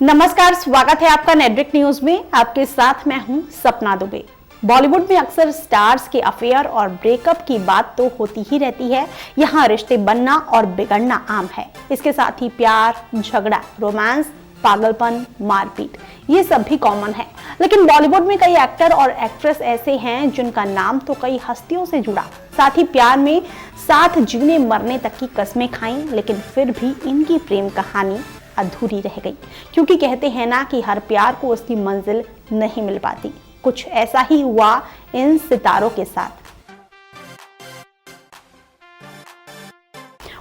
नमस्कार, स्वागत है आपका नेटवर्क न्यूज में। आपके साथ मैं हूं सपना दुबे। बॉलीवुड में अक्सर स्टार्स के अफेयर और ब्रेकअप की बात तो होती ही रहती है। यहाँ रिश्ते बनना और बिगड़ना आम है। इसके साथ ही प्यार, झगड़ा, रोमांस, पागलपन, मारपीट, ये सब भी कॉमन है। लेकिन बॉलीवुड में कई एक्टर और एक्ट्रेस ऐसे हैं जिनका नाम तो कई हस्तियों से जुड़ा। साथ ही प्यार में साथ जीने मरने तक की कस्में खाई, लेकिन फिर भी इनकी प्रेम कहानी अधूरी रह गई। क्योंकि कहते हैं ना कि हर प्यार को उसकी मंजिल नहीं मिल पाती। कुछ ऐसा ही हुआ इन सितारों के साथ।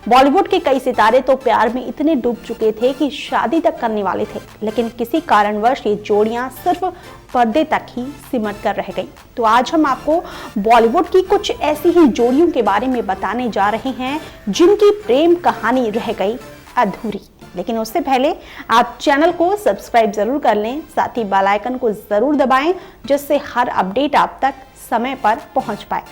बॉलीवुड के कई सितारे तो प्यार में इतने डूब चुके थे कि शादी तक करने वाले थे, लेकिन किसी कारणवश ये जोड़ियां सिर्फ पर्दे तक ही सिमट कर रह गई। तो आज हम आपको बॉलीवुड की कुछ ऐसी ही जोड़ियों के बारे में बताने जा रहे हैं जिनकी प्रेम कहानी रह गई अधूरी। लेकिन उससे पहले आप चैनल को सब्सक्राइब जरूर कर लें, साथ ही बेल आइकन को जरूर दबाएं, जिससे हर अपडेट आप तक समय पर पहुंच पाए।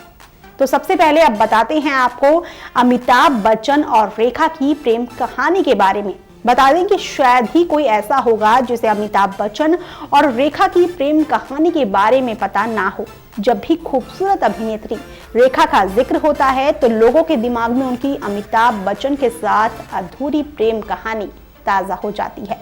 तो सबसे पहले अब बताते हैं आपको अमिताभ बच्चन और रेखा की प्रेम कहानी के बारे में। बता दें कि शायद ही कोई ऐसा होगा जिसे अमिताभ बच्चन और रेखा की प्रेम कहानी के बारे में पता ना हो। जब भी खूबसूरत अभिनेत्री रेखा का जिक्र होता है तो लोगों के दिमाग में उनकी अमिताभ बच्चन के साथ अधूरी प्रेम कहानी ताजा हो जाती है।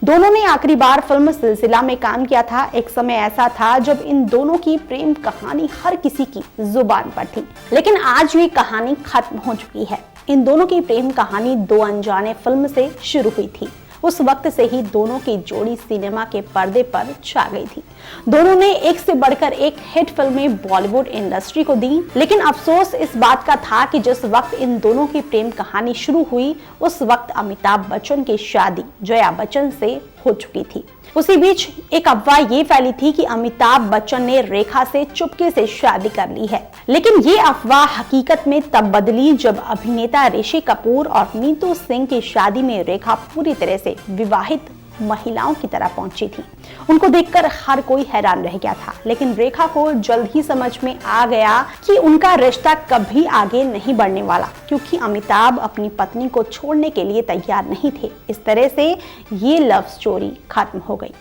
दोनों ने आखिरी बार फिल्म सिलसिला में काम किया था। एक समय ऐसा था जब इन दोनों की प्रेम कहानी हर किसी की जुबान पर थी, लेकिन आज ये कहानी खत्म हो चुकी है। इन दोनों की प्रेम कहानी दो अनजाने फिल्म से शुरू हुई थी। उस वक्त से ही दोनों की जोड़ी सिनेमा के पर्दे पर छा गई थी। दोनों ने एक से बढ़कर एक हिट फिल्में बॉलीवुड इंडस्ट्री को दी, लेकिन अफसोस इस बात का था कि जिस वक्त इन दोनों की प्रेम कहानी शुरू हुई उस वक्त अमिताभ बच्चन की शादी जया बच्चन से हो चुकी थी। उसी बीच एक अफवाह ये फैली थी कि अमिताभ बच्चन ने रेखा से चुपके से शादी कर ली है, लेकिन ये अफवाह हकीकत में तब बदली जब अभिनेता ऋषि कपूर और नीतू सिंह की शादी में रेखा पूरी तरह से विवाहित महिलाओं की तरह पहुंची थी। उनको देखकर हर कोई हैरान रह गया था, लेकिन रेखा को जल्द ही समझ में आ गया कि उनका रिश्ता कभी आगे नहीं बढ़ने वाला, क्योंकि अमिताभ अपनी पत्नी को छोड़ने के लिए तैयार नहीं थे। इस तरह से ये लव स्टोरी खत्म हो गई।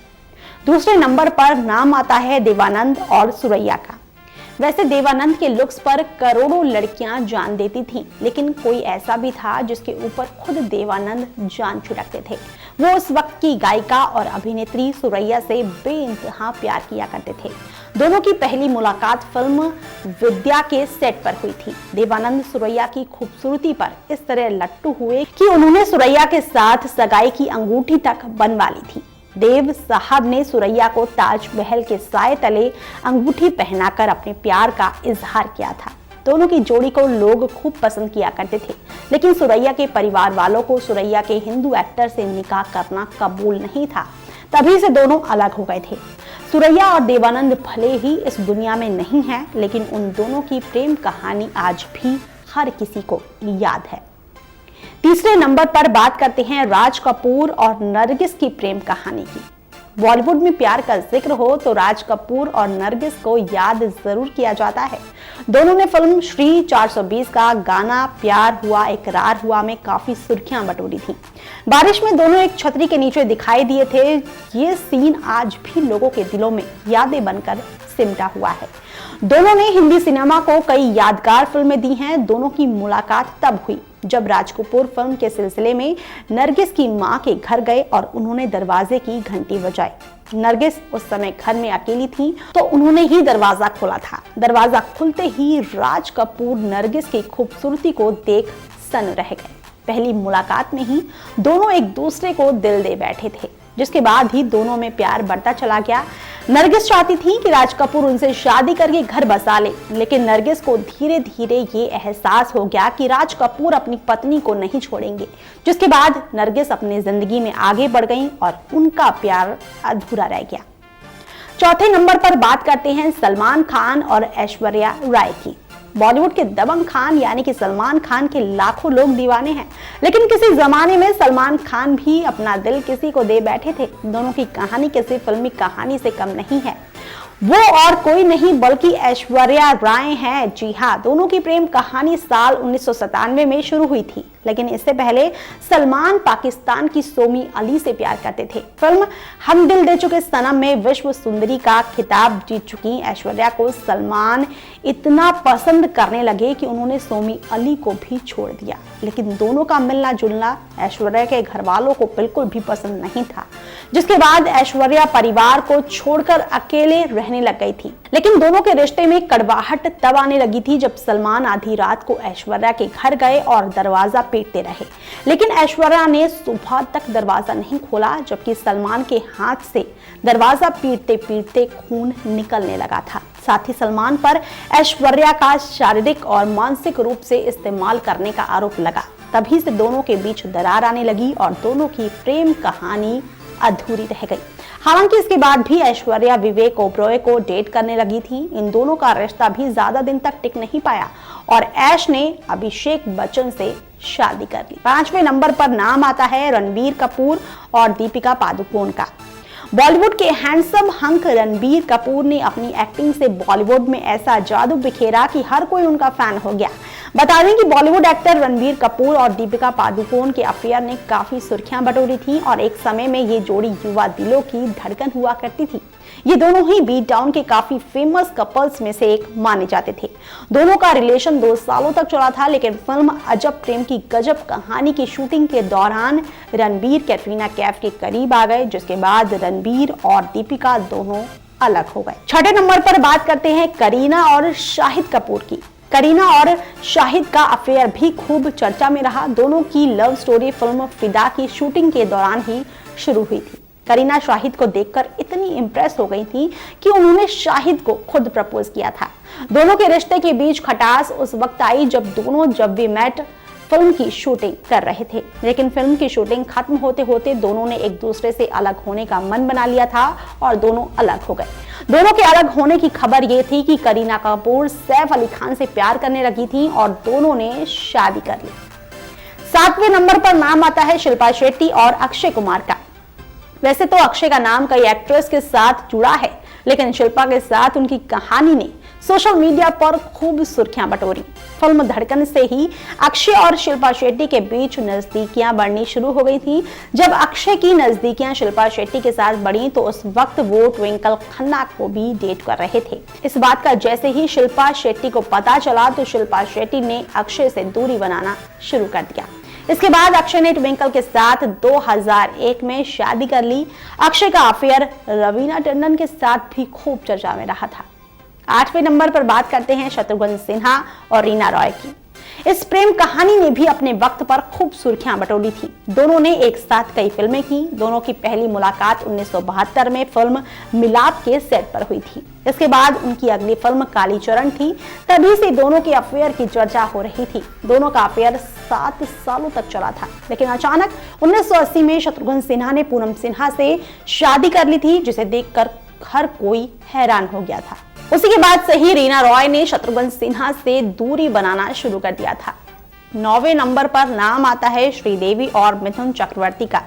दूसरे नंबर पर नाम आता है देवानंद और सुरैया का। वैसे देवानंद के लुक्स पर करोड़ों लड़कियां जान देती थीं, लेकिन कोई ऐसा भी था जिसके ऊपर खुद देवानंद जान छिड़कते थे। वो उस वक्त की गायिका और अभिनेत्री सुरैया से बेइंतहा प्यार किया करते थे। दोनों की पहली मुलाकात फिल्म विद्या के सेट पर हुई थी। देवानंद सुरैया की खूबसूरती पर इस तरह लट्टू हुए कि उन्होंने सुरैया के साथ सगाई की अंगूठी तक बनवा ली थी। देव साहब ने सुरैया को ताजमहल के साए तले अंगूठी पहनाकर अपने प्यार का इजहार किया था। दोनों की जोड़ी को लोग खूब पसंद किया करते थे, लेकिन सुरैया के परिवार वालों को सुरैया के हिंदू एक्टर से निकाह करना कबूल नहीं था। तभी से दोनों अलग हो गए थे। सुरैया और देवानंद भले ही इस दुनिया में नहीं है, लेकिन उन दोनों की प्रेम कहानी आज भी हर किसी को याद है। तीसरे नंबर पर बात करते हैं राज कपूर और नरगिस की प्रेम कहानी की। बॉलीवुड में प्यार का जिक्र हो तो राज कपूर और नरगिस को याद जरूर किया जाता है। दोनों ने फिल्म श्री 420 का गाना प्यार हुआ इकरार हुआ में काफी सुर्खियां बटोरी थी। बारिश में दोनों एक छतरी के नीचे दिखाई दिए थे। ये सीन आज भी लोगों के दिलों में यादें बनकर सिमटा हुआ है। दोनों ने हिंदी सिनेमा को कई यादगार फिल्में दी हैं। दोनों की मुलाकात तब हुई जब राज कपूर फिल्म के सिलसिले में नरगिस की मां के घर गए और उन्होंने दरवाजे की घंटी बजाई। नरगिस उस समय घर में अकेली थी, तो उन्होंने ही दरवाजा खोला था। दरवाजा खुलते ही राज कपूर नरगिस की खूबसूरती को देख सन रह गए। पहली मुलाकात में ही दोनों एक दूसरे को दिल दे बैठे थे, जिसके बाद ही दोनों में प्यार बढ़ता चला गया। नरगिस चाहती थी कि राज कपूर उनसे शादी करके घर बसा ले, लेकिन नरगिस को धीरे धीरे ये एहसास हो गया कि राज कपूर अपनी पत्नी को नहीं छोड़ेंगे, जिसके बाद नरगिस अपनी जिंदगी में आगे बढ़ गईं और उनका प्यार अधूरा रह गया। चौथे नंबर पर बात करते हैं सलमान खान और ऐश्वर्या राय की। बॉलीवुड के दबंग खान यानी कि सलमान खान के लाखों लोग दीवाने हैं, लेकिन किसी जमाने में सलमान खान भी अपना दिल किसी को दे बैठे थे। दोनों की कहानी किसी फिल्मी कहानी से कम नहीं है। वो और कोई नहीं बल्कि ऐश्वर्या राय हैं। जी हाँ, दोनों की प्रेम कहानी साल 1997 में शुरू हुई थी, लेकिन इससे पहले सलमान पाकिस्तान की सोमी अली से प्यार करते थे। फिल्म हम दिल दे चुके सनम में विश्व सुंदरी का खिताब जीत चुकी ऐश्वर्या को सलमान इतना पसंद करने लगे कि उन्होंने सोमी अली को भी छोड़ दिया। लेकिन दोनों का मिलना जुलना ऐश्वर्या के घर वालों को बिल्कुल भी पसंद नहीं था, जिसके बाद ऐश्वर्या परिवार को छोड़कर अकेले रहने लग गई थी। लेकिन दोनों के रिश्ते में कड़वाहट तब आने लगी थी जब सलमान आधी रात को ऐश्वर्या के घर गए और दरवाजा पीटते रहे, लेकिन ऐश्वर्या ने सुबह तक दरवाजा नहीं खोला, जबकि सलमान के हाथ से दरवाजा पीटते पीटते खून निकलने लगा था। साथ ही सलमान पर ऐश्वर्या का शारीरिक और मानसिक रूप से इस्तेमाल करने का आरोप लगा। तभी से दोनों के बीच दरार आने लगी और दोनों की प्रेम कहानी अधूरी रह गई। हालांकि इसके बाद भी ऐश्वर्या विवेक ओबरॉय को डेट करने लगी थी। इन दोनों का रिश्ता भी ज्यादा दिन तक टिक नहीं पाया और ऐश ने अभिषेक बच्चन से शादी कर ली। 5वें नंबर पर नाम आता है रणबीर कपूर और दीपिका पादुकोण का। बॉलीवुड के हैंडसम हंक रणबीर कपूर ने अपनी एक्टिंग से बॉलीवुड में ऐसा जादू बिखेरा कि हर कोई उनका फैन हो गया। बता दें कि बॉलीवुड एक्टर रणबीर कपूर और दीपिका पादुकोण के अफेयर ने काफी सुर्खियां बटोरी थी और एक समय में ये जोड़ी युवा दिलों की धड़कन हुआ करती थी। ये दोनों ही बीट डाउन के काफी फेमस कपल्स में से एक माने जाते थे। दोनों का रिलेशन 2 सालों तक चला था, लेकिन फिल्म अजब प्रेम की गजब कहानी की शूटिंग के दौरान रणबीर कैटरीना कैफ के करीब आ गए, जिसके बाद रणबीर और दीपिका दोनों अलग हो गए। 6ठे नंबर पर बात करते हैं करीना और शाहिद कपूर की। करीना और शाहिद का अफेयर भी खूब चर्चा में रहा। दोनों की लव स्टोरी फिल्म फिदा की शूटिंग के दौरान ही शुरू हुई थी। करीना शाहिद को देखकर इतनी इम्प्रेस हो गई थी कि उन्होंने शाहिद को खुद प्रपोज किया था। दोनों के रिश्ते के बीच खटास उस वक्त आई जब दोनों जब वी मेट फिल्म की शूटिंग कर रहे थे, लेकिन फिल्म की शूटिंग खत्म होते होते दोनों ने एक दूसरे से अलग होने का मन बना लिया था और दोनों अलग हो गए। दोनों के अलग होने की खबर ये थी कि करीना कपूर सैफ अली खान से प्यार करने लगी थी और दोनों ने शादी कर ली। 7वें नंबर पर नाम आता है शिल्पा शेट्टी और अक्षय कुमार का। वैसे तो अक्षय का नाम कई एक्ट्रेस के साथ जुड़ा है, लेकिन शिल्पा के साथ उनकी कहानी ने सोशल मीडिया पर खूब सुर्खियां बटोरी। फिल्म धड़कन से ही अक्षय और शिल्पा शेट्टी के बीच नजदीकियां बढ़नी शुरू हो गई थी। जब अक्षय की नजदीकियां शिल्पा शेट्टी के साथ बढ़ी तो उस वक्त वो ट्विंकल खन्ना को भी डेट कर रहे थे। इस बात का जैसे ही शिल्पा शेट्टी को पता चला तो शिल्पा शेट्टी ने अक्षय से दूरी बनाना शुरू कर दिया। इसके बाद अक्षय ने ट्विंकल के साथ 2001 में शादी कर ली। अक्षय का अफेयर रवीना टंडन के साथ भी खूब चर्चा में रहा था। 8वें नंबर पर बात करते हैं शत्रुघ्न सिन्हा और रीना रॉय की। इस प्रेम कहानी ने भी अपने वक्त पर खूब सुर्खियां बटोरी थी। दोनों ने एक साथ कई फिल्में की। दोनों की पहली मुलाकात 1972 में फिल्म मिलाप के सेट पर हुई थी। इसके बाद उनकी अगली फिल्म कालीचरण थी। तभी से दोनों के अफेयर की चर्चा हो रही थी। दोनों का अफेयर 7 सालों तक चला था, लेकिन अचानक 1980 में शत्रुघ्न सिन्हा ने पूनम सिन्हा से शादी कर ली थी, जिसे देखकर हर कोई हैरान हो गया था। उसी के बाद से ही रीना रॉय ने शत्रुघ्न सिन्हा से दूरी बनाना शुरू कर दिया था। 9वें नंबर पर नाम आता है श्रीदेवी और मिथुन चक्रवर्ती का।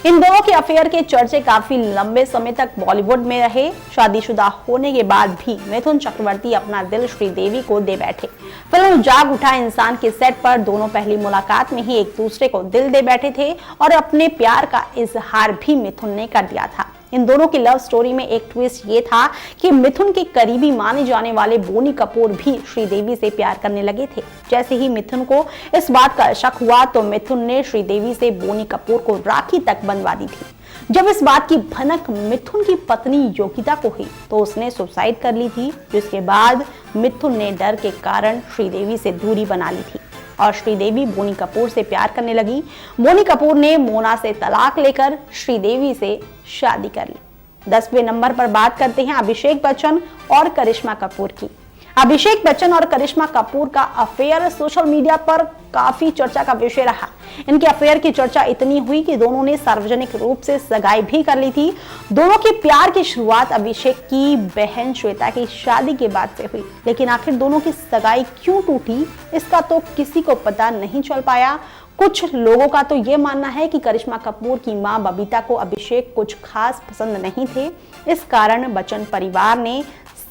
इन दोनों के अफेयर के चर्चे काफी लंबे समय तक बॉलीवुड में रहे। शादीशुदा होने के बाद भी मिथुन चक्रवर्ती अपना दिल श्रीदेवी को दे बैठे। फिल्म जाग उठा इंसान के सेट पर दोनों पहली मुलाकात में ही एक दूसरे को दिल दे बैठे थे और अपने प्यार का इजहार भी मिथुन ने कर दिया था। इन दोनों की लव स्टोरी में एक ट्विस्ट ये था कि मिथुन के करीबी माने जाने वाले बोनी कपूर भी श्रीदेवी से प्यार करने लगे थे। जैसे ही मिथुन को इस बात का शक हुआ तो मिथुन ने श्रीदेवी से बोनी कपूर को राखी तक बनवा दी थी। जब इस बात की भनक मिथुन की पत्नी योगिता को हुई तो उसने सुसाइड कर ली थी, जिसके बाद मिथुन ने डर के कारण श्रीदेवी से दूरी बना ली थी और श्रीदेवी बोनी कपूर से प्यार करने लगी। बोनी कपूर ने मोना से तलाक लेकर श्रीदेवी से शादी कर ली। 10वें नंबर पर बात करते हैं अभिषेक बच्चन और करिश्मा कपूर की। अभिषेक बच्चन और करिश्मा कपूर का अफेयर सोशल मीडिया पर काफी चर्चा का विषय रहा। इनके अफेयर की चर्चा इतनी हुई कि दोनों ने सार्वजनिक रूप से सगाई भी कर ली थी। दोनों के प्यार की शुरुआत अभिषेक की बहन श्वेता की शादी के बाद से हुई, लेकिन आखिर दोनों की सगाई क्यों टूटी इसका तो किसी को पता नहीं चल पाया। कुछ लोगों का तो ये मानना है कि करिश्मा कपूर की मां बबीता को अभिषेक कुछ खास पसंद नहीं थे, इस कारण बच्चन परिवार ने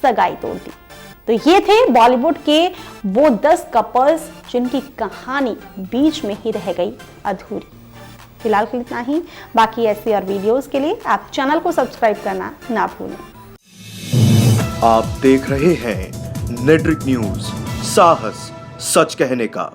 सगाई तोड़ दी। तो ये थे बॉलीवुड के वो 10 कपल्स जिनकी कहानी बीच में ही रह गई अधूरी। फिलहाल के लिए इतना ही। बाकी ऐसे और वीडियोस के लिए आप चैनल को सब्सक्राइब करना ना भूलें। आप देख रहे हैं नेट्रिक न्यूज, साहस सच कहने का।